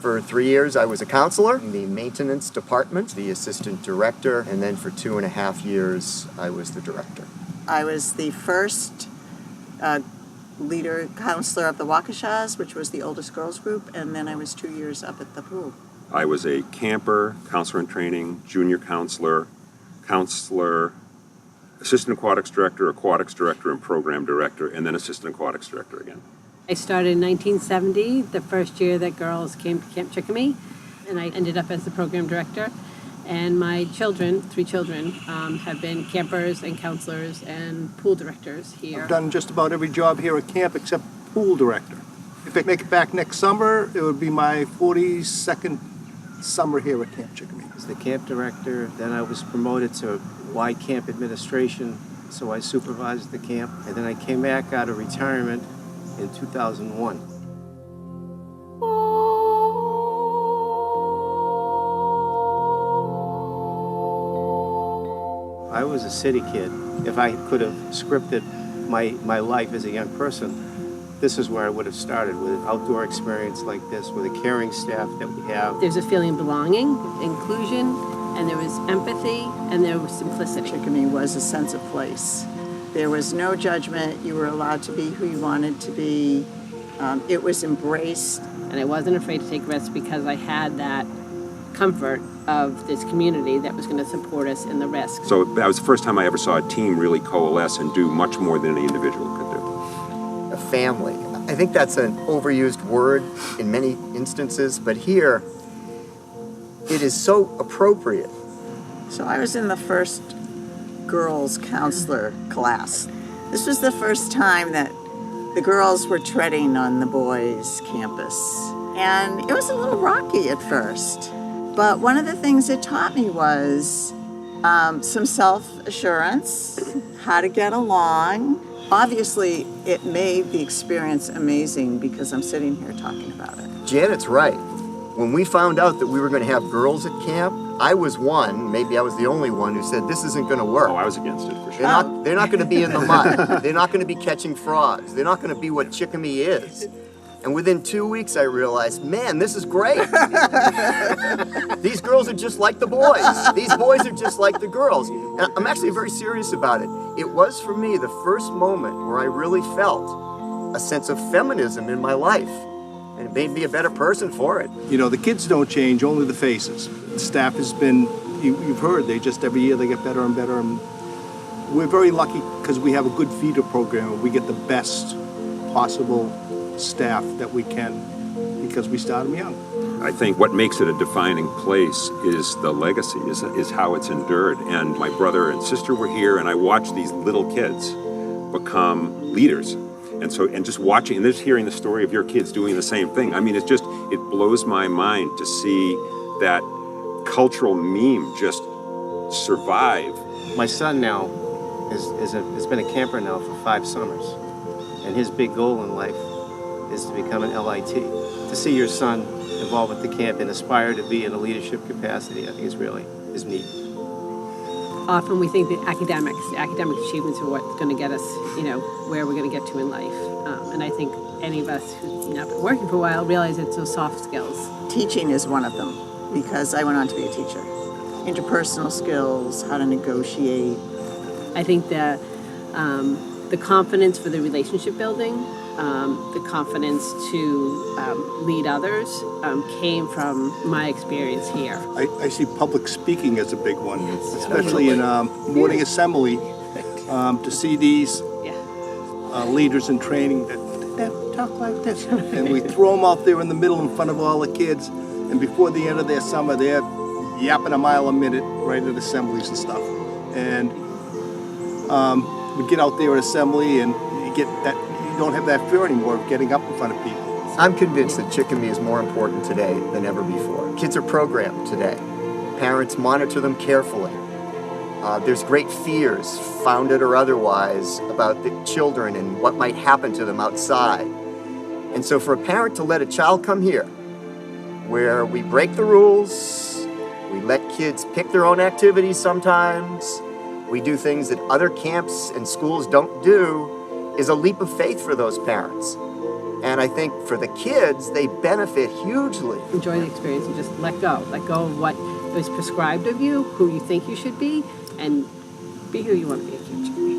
For 3 years, I was a counselor in the maintenance department, the assistant director, and then for 2.5 years, I was the director. I was the first leader counselor of the Waukeshas, which was the oldest girls group, and then I was 2 years up at the pool. I was a camper, counselor in training, junior counselor, assistant aquatics director, and program director, and then assistant aquatics director again. I started in 1970, the first year that girls came to Camp Chickami, and I ended up as the program director. And my children, 3 children, have been campers and counselors and pool directors here. I've done just about every job here at camp except pool director. If I make it back next summer, it would be my 42nd summer here at Camp Chickami. As the camp director, then I was promoted to Y camp administration, so I supervised the camp. And then I came back out of retirement in 2001. I was a city kid. If I could have scripted my life as a young person, this is where I would have started, with an outdoor experience like this, with a caring staff that we have. There's a feeling of belonging, inclusion, and there was empathy, and there was simplicity. Chickami was a sense of place. There was no judgment. You were allowed to be who you wanted to be. It was embraced. And I wasn't afraid to take risks because I had that comfort of this community that was going to support us in the risk. So that was the first time I ever saw a team really coalesce and do much more than any individual could do. A family. I think that's an overused word in many instances, but here it is so appropriate. So I was in the first girls counselor class. This was the first time that the girls were treading on the boys' campus. And it was a little rocky at first. But one of the things it taught me was some self-assurance, how to get along. Obviously, it made the experience amazing because I'm sitting here talking about it. Janet's right. When we found out that we were going to have girls at camp, I was one, maybe I was the only one, who said this isn't going to work. Oh, I was against it for sure. They're not going to be in the mud. They're not going to be catching frogs. They're not going to be what Chickami is. And within 2 weeks, I realized, man, this is great. These girls are just like the boys. These boys are just like the girls. And I'm actually very serious about it. It was, for me, the first moment where I really felt a sense of feminism in my life. And it made me a better person for it. You know, the kids don't change, only the faces. The staff has been, you've heard, every year they get better and better. And we're very lucky because we have a good feeder program and we get the best possible staff that we can because we start them young. I think what makes it a defining place is the legacy, is how it's endured. And my brother and sister were here, and I watched these little kids become leaders. And just watching and just hearing the story of your kids doing the same thing. I mean, it blows my mind to see that cultural meme just survive. My son now has been a camper now for 5 summers. And his big goal in life is to become an LIT. To see your son involved with the camp and aspire to be in a leadership capacity, I think is neat. Often we think that academic achievements are what's going to get us, where we're going to get to in life. And I think any of us who've not been working for a while realize it's those soft skills. Teaching is one of them because I went on to be a teacher. Interpersonal skills, how to negotiate. I think the confidence for the relationship building, the confidence to lead others came from my experience here. I see public speaking as a big one, Yes, especially in morning assembly, to see these leaders in training that talk like this. And we throw them out there in the middle in front of all the kids, and before the end of their summer, they're yapping a mile a minute right at assemblies and stuff. And we get out there at assembly and you don't have that fear anymore of getting up in front of people. I'm convinced that Chickami is more important today than ever before. Kids are programmed today. Parents monitor them carefully. There's great fears, founded or otherwise, about the children and what might happen to them outside. And so for a parent to let a child come here, where we break the rules, we let kids pick their own activities sometimes, we do things that other camps and schools don't do, is a leap of faith for those parents. And I think for the kids, they benefit hugely. Enjoy the experience and just let go of what is prescribed of you, who you think you should be, and be who you want to be in the future.